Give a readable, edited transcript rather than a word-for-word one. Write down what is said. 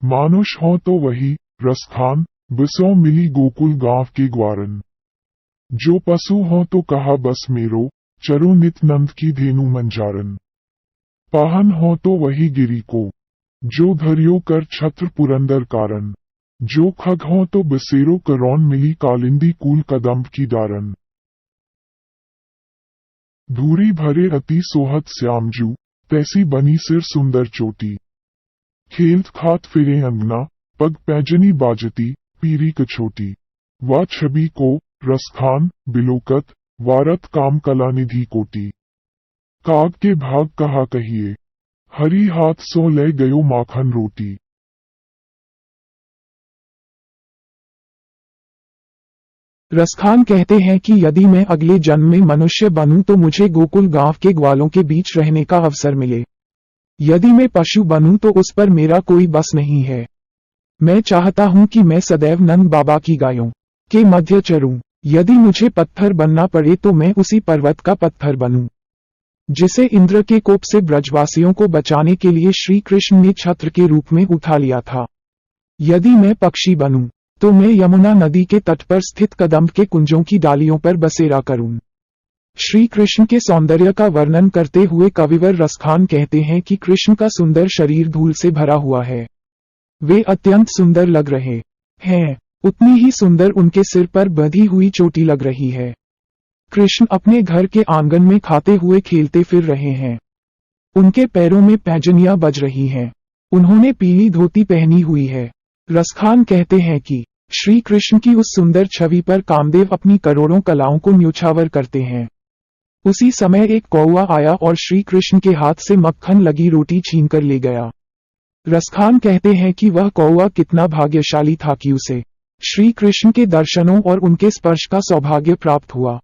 मानुष हो तो वही रसखान, बसों मिली गोकुल गांव के ग्वारन। जो पशु हो तो कहा बस मेरो, चरो नित नंद की धेनु मंजारन। पाहन हो तो वही गिरी को, जो धरियो कर छत्र पुरंदर कारण। जो खग हो तो बसेरो करौन मिली कालिंदी कूल कदम्ब की डारन। धूरी भरे अति सोहत श्यामजू, तैसी बनी सिर सुंदर चोटी। खेलत खात फिरे अंगना, पग पैजनी बाजती, पीरी कछोटी। वा छवि को, रसखान, बिलोकत, वारत काम कलानिधि कोटी। काग के भाग कहा कहिए, हरी हाथ सो ले गयो माखन रोटी। रसखान कहते हैं कि यदि मैं अगले जन्म में मनुष्य बनूं तो मुझे गोकुल गांव के ग्वालों के बीच रहने का अवसर मिले। यदि मैं पशु बनूं तो उस पर मेरा कोई बस नहीं है। मैं चाहता हूं कि मैं सदैव नंद बाबा की गायों के मध्य चरूं। यदि मुझे पत्थर बनना पड़े तो मैं उसी पर्वत का पत्थर बनूं, जिसे इंद्र के कोप से ब्रजवासियों को बचाने के लिए श्री कृष्ण ने छत्र के रूप में उठा लिया था। यदि मैं पक्षी बनूं तो मैं यमुना नदी के तट पर स्थित कदम्ब के कुंजों की डालियों पर बसेरा करूं। श्री कृष्ण के सौंदर्य का वर्णन करते हुए कविवर रसखान कहते हैं कि कृष्ण का सुंदर शरीर धूल से भरा हुआ है। वे अत्यंत सुंदर लग रहे हैं, उतनी ही सुंदर उनके सिर पर बंधी हुई चोटी लग रही है। कृष्ण अपने घर के आंगन में खाते हुए खेलते फिर रहे हैं। उनके पैरों में पैजनियां बज रही हैं। उन्होंने पीली धोती पहनी हुई है। रसखान कहते हैं कि श्री कृष्ण की उस सुंदर छवि पर कामदेव अपनी करोड़ों कलाओं को न्योछावर करते हैं। उसी समय एक कौवा आया और श्री कृष्ण के हाथ से मक्खन लगी रोटी छीनकर ले गया। रसखान कहते हैं कि वह कौवा कितना भाग्यशाली था कि उसे श्री कृष्ण के दर्शनों और उनके स्पर्श का सौभाग्य प्राप्त हुआ।